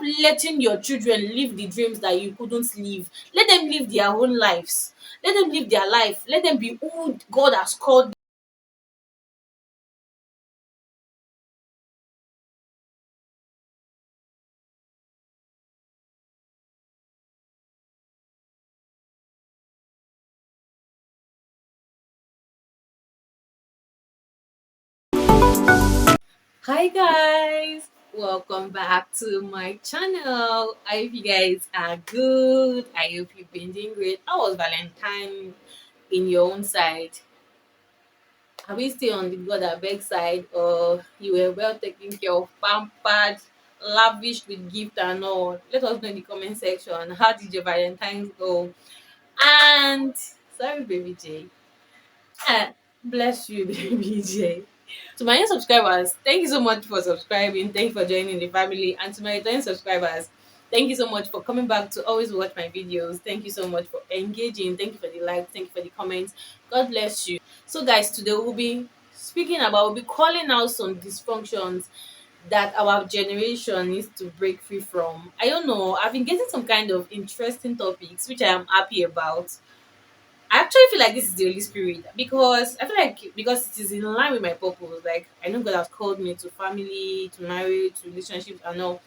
letting your children live the dreams that you couldn't live. Let them live their own lives. Let them live their life. Let them be who God has called. Hi guys, welcome back to my channel. I hope you guys are good. I hope you've been doing great. How was Valentine in your own side? Are we still on the God abeg side, or you were well taken care of, pampered, lavished with gift and all? Let us know in the comment section. How did your Valentine's go? And sorry, baby J. Bless you, baby J. To my new subscribers, thank you so much for subscribing. Thank you for joining the family. And to my returning subscribers, thank you so much for coming back to always watch my videos. Thank you so much for engaging. Thank you for the likes. Thank you for the comments. God bless you. So, guys, today we'll be calling out some dysfunctions that our generation needs to break free from. I don't know. I've been getting some kind of interesting topics, which I am happy about. I actually feel like this is the Holy Spirit because I feel like because it is in line with my purpose. Like I know God has called me to family, to marriage, to relationships, and all.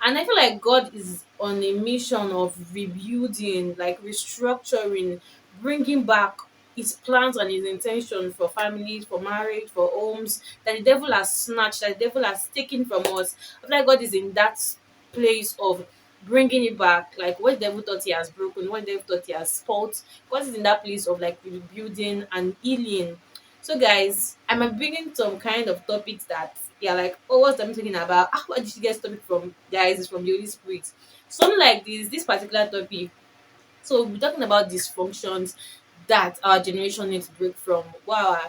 And I feel like God is on a mission of rebuilding, like restructuring, bringing back his plans and his intention for families, for marriage, for homes that the devil has snatched, that the devil has taken from us. I feel like God is in that place of bringing it back, like what the devil thought he has broken, what the devil thought he has spoilt. God is in that place of like rebuilding and healing. So, guys, I'm bringing some kind of topics that you're like, oh, what's I'm talking about? Ah, what did you get topic from? Guys, it's from the Holy Spirit. Something like this particular topic. So, we're talking about dysfunctions that our generation needs to break from. Wow,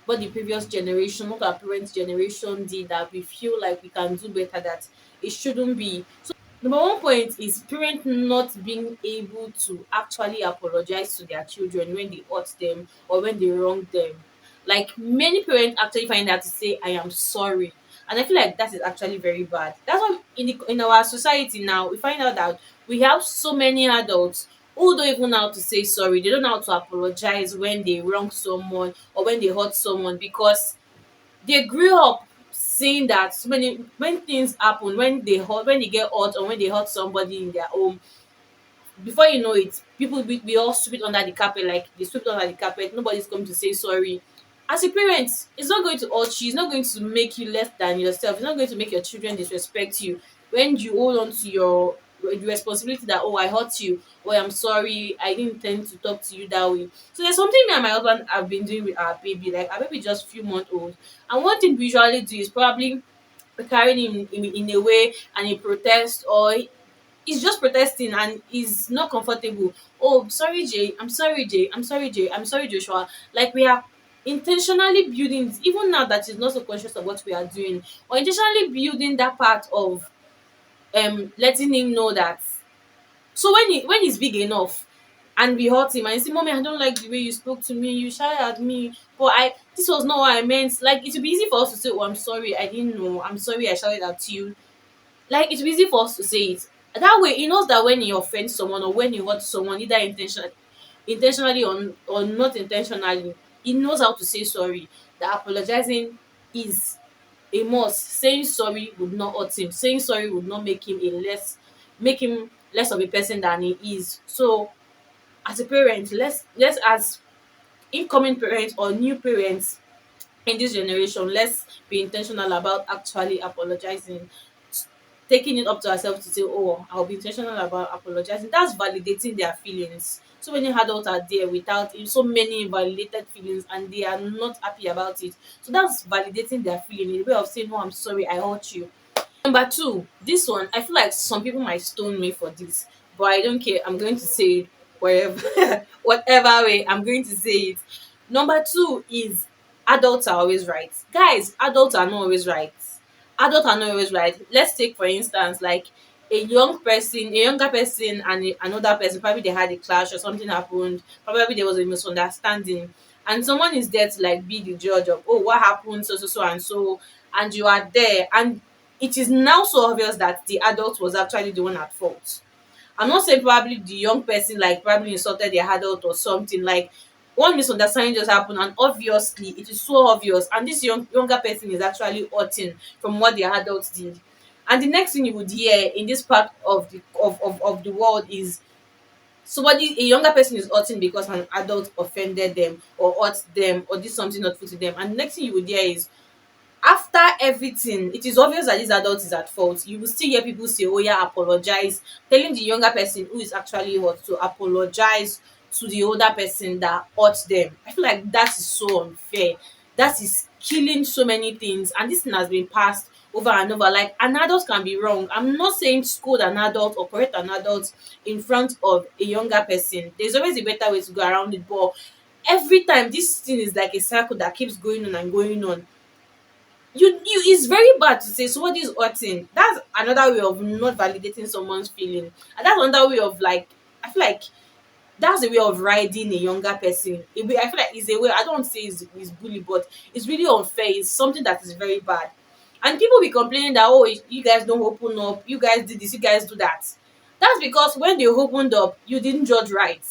what the previous generation, what our parents' generation did that we feel like we can do better, that it shouldn't be. So, number one point is parents not being able to actually apologize to their children when they hurt them or when they wrong them. Like many parents actually find that to say, I am sorry. And I feel like that is actually very bad. That's why in our society now, we find out that we have so many adults who don't even know how to say sorry. They don't know how to apologize when they wrong someone or when they hurt someone because they grew up seeing that so many when things happen, when they get hurt or when they hurt somebody in their home, before you know it, people we all sweep it under the carpet, like they sweep it under the carpet. Nobody's coming to say sorry. As a parent, it's not going to hurt you. It's not going to make you less than yourself. It's not going to make your children disrespect you when you hold on to your the responsibility that, oh, I hurt you, oh, I'm sorry, I didn't intend to talk to you that way. So there's something me and my husband have been doing with our baby. Like our baby just few months old, and one thing we usually do is probably carrying him in a way and he protest, or he's just protesting and he's not comfortable. Oh, sorry, Jay. I'm sorry, Jay. I'm sorry, Jay. I'm sorry, Joshua. Like we are intentionally building, even now that he's not so conscious of what we are doing, or intentionally building that part of letting him know that. So when he's big enough and we hurt him and he say, Mommy, I don't like the way you spoke to me, you shouted at me, but I this was not what I meant. Like it would be easy for us to say, oh, I'm sorry, I didn't know. I'm sorry I shouted at you. Like it's easy for us to say it. That way he knows that when he offends someone or when he hurts someone, either intentionally or not intentionally, he knows how to say sorry. That apologizing is a must. Saying sorry would not hurt him. Saying sorry would not make him less of a person than he is. So as a parent, let's as incoming parents or new parents in this generation, let's be intentional about actually apologizing, taking it up to ourselves to say, oh, I'll be intentional about apologizing. That's validating their feelings. So many adults are there without so many invalidated feelings and they are not happy about it. So that's validating their feeling, a way of saying, oh, I'm sorry, I hurt you. Number two, this one, I feel like some people might stone me for this, but I don't care. I'm going to say it wherever, whatever way, I'm going to say it. Number two is adults are always right. Guys, adults are not always right. Adults are not always right. Let's take, for instance, like a younger person and another person, probably they had a clash or something happened, probably there was a misunderstanding, and someone is there to like be the judge of, oh, what happened, so, and so, and you are there, and it is now so obvious that the adult was actually the one at fault. I'm not saying probably the young person like probably insulted the adult or something. Like one misunderstanding just happened, and obviously it is so obvious, and this younger person is actually hurting from what the adults did. And the next thing you would hear in this part of the world is somebody, a younger person is hurting because an adult offended them or hurt them or did something not to them. And the next thing you would hear is after everything, it is obvious that this adult is at fault. You will still hear people say, oh yeah, apologize, telling the younger person who is actually hurt to apologize to the older person that hurt them. I feel like that is so unfair. That is killing so many things, and this thing has been passed over and over. Like an adult can be wrong. I'm not saying scold an adult or correct an adult in front of a younger person. There's always a better way to go around it, but every time this thing is like a cycle that keeps going on and going on. You It's very bad to say somebody is hurting. That's another way of not validating someone's feeling, and that's another way of like, I feel like that's a way of riding a younger person. I feel like it's a way, I don't want to say it's bully, but it's really unfair. It's something that is very bad. And people be complaining that, oh, you guys don't open up, you guys did this, you guys do that. That's because when they opened up, you didn't judge right.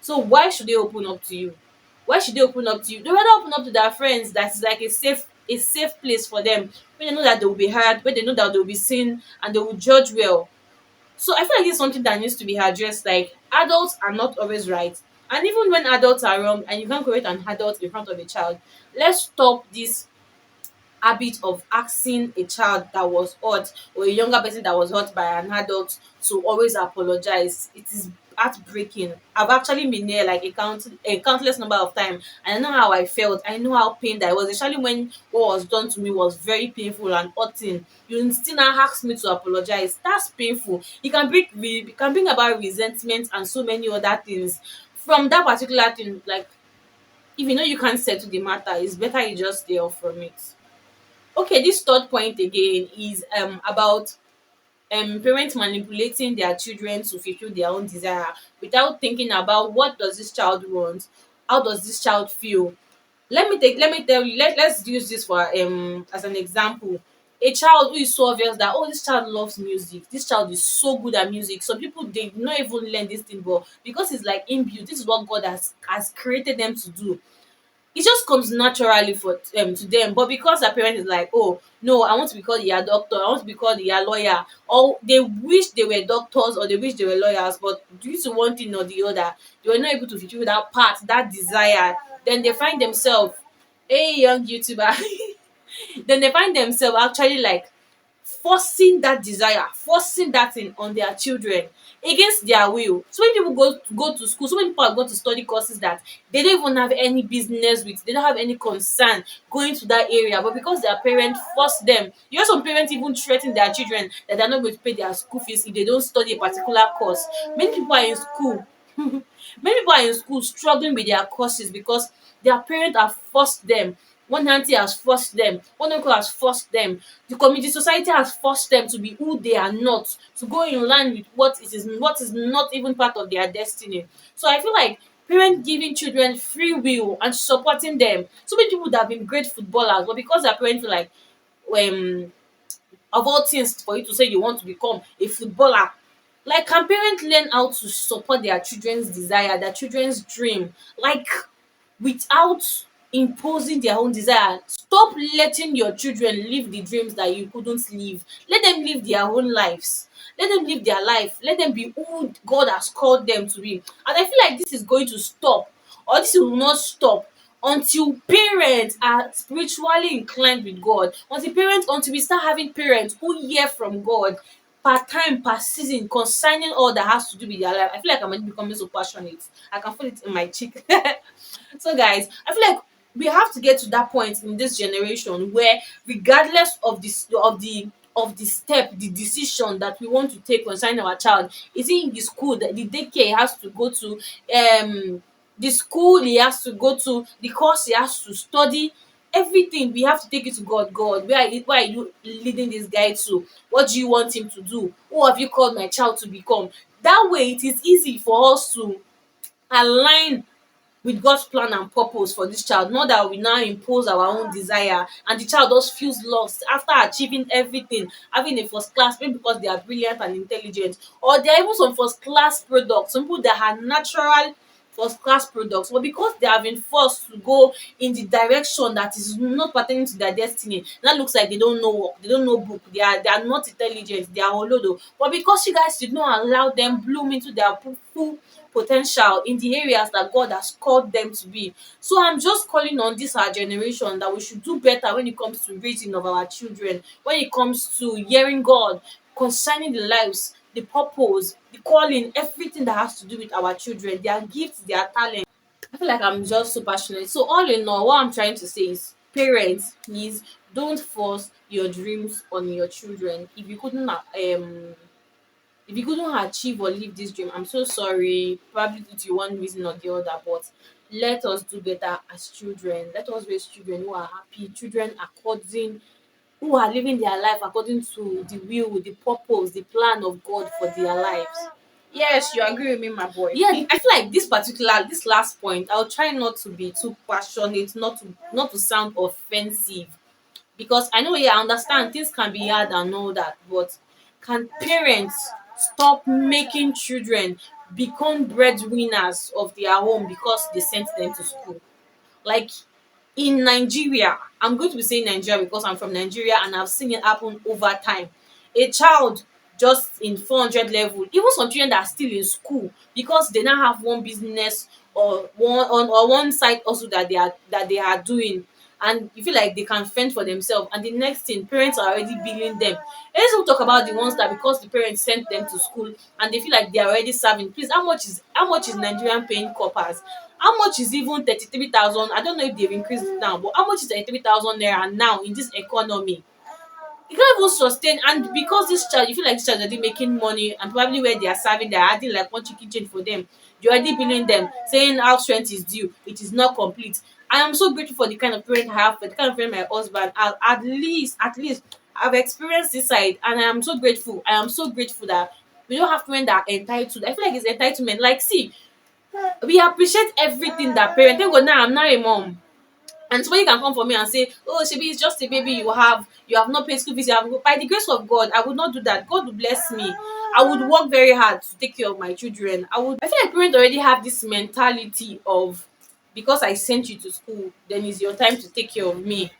So why should they open up to you? Why should they open up to you? They rather open up to their friends. That's like a safe place for them, where they know that they will be heard, where they know that they will be seen, and they will judge well. So I feel like it's something that needs to be addressed. Like adults are not always right. And even when adults are wrong and you can't correct an adult in front of a child, let's stop this habit of asking a child that was hurt or a younger person that was hurt by an adult to always apologize. It is heartbreaking. I've actually been there like a countless number of times, and I know how I felt. I know how pained I was, especially when what was done to me was very painful and hurting. You still now ask me to apologize. That's painful. It can bring about resentment and so many other things from that particular thing. Like if you know you can't settle the matter, it's better you just stay off from it. Okay, this third point again is about parents manipulating their children to fulfill their own desire without thinking about what does this child want, how does this child feel. Let me tell you, let's use this for as an example. A child who is so obvious that, oh, this child loves music, this child is so good at music. Some people, they not even learn this thing, but because it's like inbuilt, this is what God has created them to do. It just comes naturally for to them. But because their parent is like, oh no, I want to be called your doctor, I want to be called your lawyer, or they wish they were doctors or they wish they were lawyers, but due to one thing or the other, they were not able to fulfill that part, that desire. Then they find themselves, hey young YouTuber, then they find themselves actually like forcing that desire, forcing that thing on their children against their will. So many people go to school, so many people have gone to study courses that they don't even have any business with, they don't have any concern going to that area, but because their parents force them. You know, some parents even threaten their children that they're not going to pay their school fees if they don't study a particular course. Many people are in school many people are in school struggling with their courses because their parents have forced them. One auntie has forced them, one uncle has forced them, the community, society has forced them to be who they are not, to go in line with what is not even part of their destiny. So I feel like parents giving children free will and supporting them. So many people that have been great footballers, but because their parents feel like, um of all things for you to say you want to become a footballer, like can parents learn how to support their children's desire, their children's dream, like without imposing their own desire. Stop letting your children live the dreams that you couldn't live. Let them live their own lives. Let them live their life. Let them be who God has called them to be. And I feel like this is going to stop, or this will not stop until parents are spiritually inclined with God. Until we start having parents who hear from God per time, per season, concerning all that has to do with their life. I feel like I'm becoming so passionate. I can feel it in my cheek. So guys, I feel like we have to get to that point in this generation where regardless of the step, the decision that we want to take concerning our child, is it in the school, that the daycare he has to go to, the school he has to go to, the course he has to study, everything we have to take it to God. God, where are you leading this guy to? What do you want him to do? Who have you called my child to become? That way it is easy for us to align with God's plan and purpose for this child, not that we now impose our own desire and the child just feels lost after achieving everything, having a first class, maybe because they are brilliant and intelligent, or there are even some first class products, some people that are natural first class products, but because they have been forced to go in the direction that is not pertaining to their destiny, that looks like they don't know work, they don't know book, they are not intelligent, they are olodo, but because you guys did not allow them bloom into their full potential in the areas that God has called them to be. So I'm just calling on this our generation that we should do better when it comes to raising of our children, when it comes to hearing God concerning the lives, the purpose, the calling, everything that has to do with our children, their gifts, their talent. I feel like I'm just so passionate. So all in all, what I'm trying to say is, parents, please don't force your dreams on your children. If you couldn't achieve or live this dream, I'm so sorry, probably due to one reason or the other, but let us do better as children. Let us raise children who are happy, children according who are living their life according to the will, the purpose, the plan of God for their lives. Yes, you agree with me, my boy. Yeah, I feel like this last point, I'll try not to be too passionate, not to sound offensive, because I know, yeah, I understand things can be hard and all that, but can parents stop making children become breadwinners of their home because they sent them to school? Like, in Nigeria, I'm going to be saying Nigeria because I'm from Nigeria and I've seen it happen over time. A child just in 400 level, even some children that are still in school, because they now have one business or one side also that they are doing, and you feel like they can fend for themselves, and the next thing, parents are already billing them. Let's even talk about the ones that because the parents sent them to school and they feel like they are already serving. Please, how much is Nigerian paying coppers? How much is even 33,000? I don't know if they've increased it now, but how much is 33,000 naira now in this economy? You can't even sustain, and because this child, you feel like this child is already making money, and probably where they are serving, they're adding like one chicken change for them. You're already billing them, saying house rent is due, it is not complete. I am so grateful for the kind of parent I have, for the kind of parent my husband has. At least I've experienced this side, and I am so grateful. I am so grateful that we don't have parents that are entitled. I feel like it's entitlement. Like, see, we appreciate everything that parent. Thank God now I'm not a mom. And somebody can come for me and say, "Oh, shebi, it's just a baby you have not paid school fees, you have." By the grace of God, I would not do that. God will bless me. I would work very hard to take care of my children. I feel like parents already have this mentality of, because I sent you to school, then it's your time to take care of me.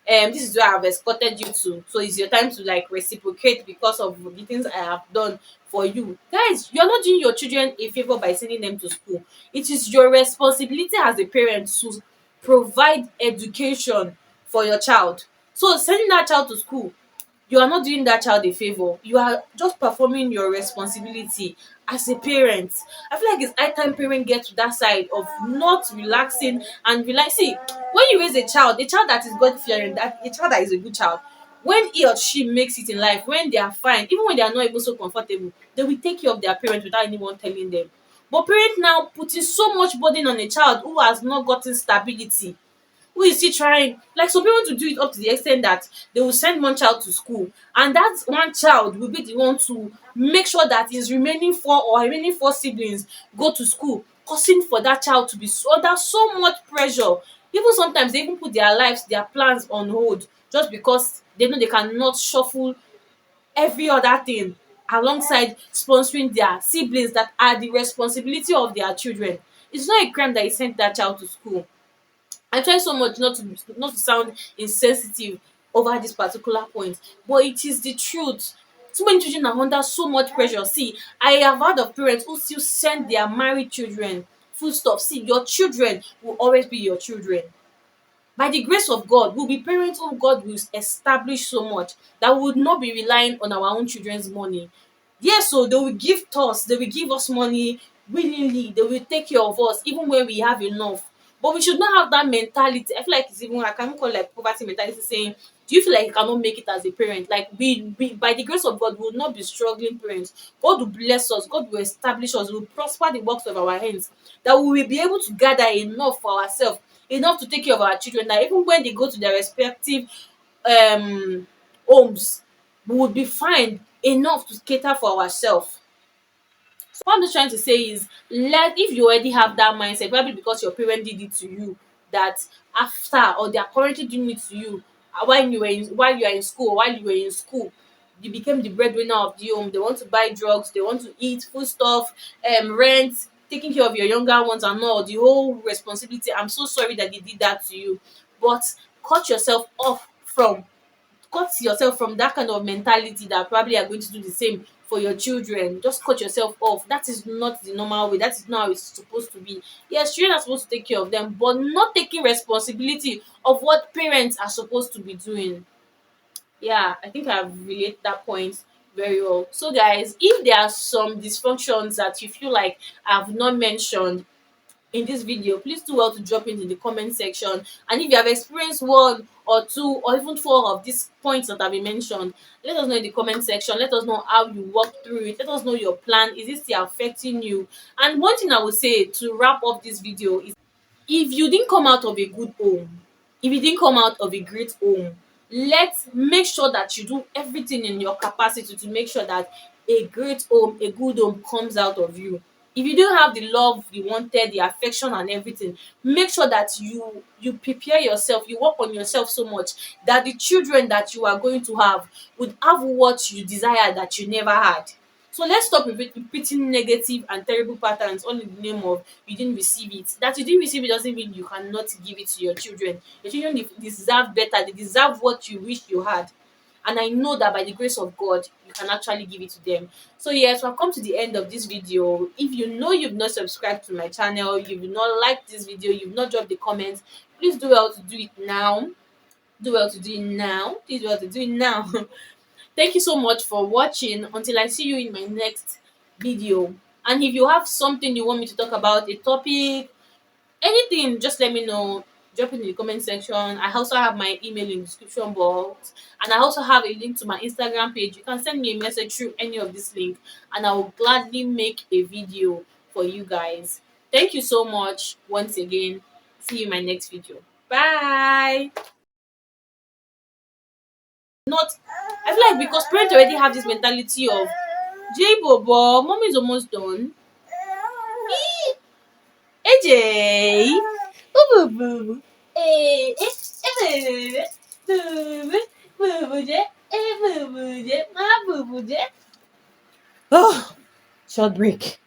This is where I've escorted you to. So it's your time to like reciprocate because of the things I have done for you. Guys, you're not doing your children a favor by sending them to school. It is your responsibility as a parent to provide education for your child. So sending that child to school, you are not doing that child a favor. You are just performing your responsibility as a parent. I feel like it's high time parents get to that side of not relaxing and relax. See, when you raise a child that is God fearing, that a child that is a good child, when he or she makes it in life, when they are fine, even when they are not even so comfortable, they will take care of their parents without anyone telling them. But parents now putting so much burden on a child who has not gotten stability, who is still trying. Like, some people to do it up to the extent that they will send one child to school, and that one child will be the one to make sure that his remaining four siblings go to school, causing for that child to be under so much pressure. Even sometimes they even put their lives, their plans on hold, just because they know they cannot shuffle every other thing alongside sponsoring their siblings that are the responsibility of their children. It's not a crime that you sent that child to school. I try so much not to sound insensitive over this particular point, but it is the truth. So many children are under so much pressure. See, I have heard of parents who still send their married children full stop. See, your children will always be your children. By the grace of God, we'll be parents whom God will establish so much that we would not be relying on our own children's money. Yes, so they will give us, they will give us money willingly, they will take care of us even when we have enough. But we should not have that mentality. I feel like it's even, I can call it like poverty mentality, saying, do you feel like you cannot make it as a parent? Like, we by the grace of God, we will not be struggling parents. God will bless us, God will establish us, will prosper the works of our hands, that we will be able to gather enough for ourselves, enough to take care of our children, that even when they go to their respective um homes, we would be fine enough to cater for ourselves. What I'm just trying to say is, let if you already have that mindset, probably because your parent did it to you, that after or they are currently doing it to you while you are in school, while you were in school, you became the breadwinner of the home. They want to buy drugs, they want to eat food stuff, rent, taking care of your younger ones and all the whole responsibility. I'm so sorry that they did that to you, but cut yourself off from cut yourself from that kind of mentality that probably are going to do the same for your children. Just cut yourself off. That is not the normal way. That is not how it's supposed to be. Yes, children are supposed to take care of them, but not taking responsibility of what parents are supposed to be doing. Yeah, I think I've related that point very well. So, guys, if there are some dysfunctions that you feel like I've not mentioned in this video, please do well to drop it in the comment section. And if you have experienced one or two or even four of these points that have been mentioned, let us know in the comment section. Let us know how you walk through it. Let us know your plan. Is this still affecting you? And one thing I would say to wrap up this video is, if you didn't come out of a good home, if you didn't come out of a great home, let's make sure that you do everything in your capacity to make sure that a great home, a good home comes out of you. If you don't have the love you wanted, the affection and everything, make sure that you prepare yourself, you work on yourself so much that the children that you are going to have would have what you desire that you never had. So let's stop repeating negative and terrible patterns all in the name of you didn't receive it. That you didn't receive it doesn't mean you cannot give it to your children. Your children deserve better. They deserve what you wish you had. And I know that by the grace of God, you can actually give it to them. So yes, we've come to the end of this video. If you know you've not subscribed to my channel, you've not liked this video, you've not dropped the comments, please do well to do it now. Do well to do it now. Please do well to do it now. Thank you so much for watching. Until I see you in my next video. And if you have something you want me to talk about, a topic, anything, just let me know. Drop it in the comment section. I also have my email in the description box. And I also have a link to my Instagram page. You can send me a message through any of this link. And I will gladly make a video for you guys. Thank you so much once again. See you in my next video. Bye. Not, I feel like because parents already have this mentality of J Bobo, mommy is almost done. AJ, boo boo, boo boo, boo boo J, boo boo J, my boo boo J. Oh, short break.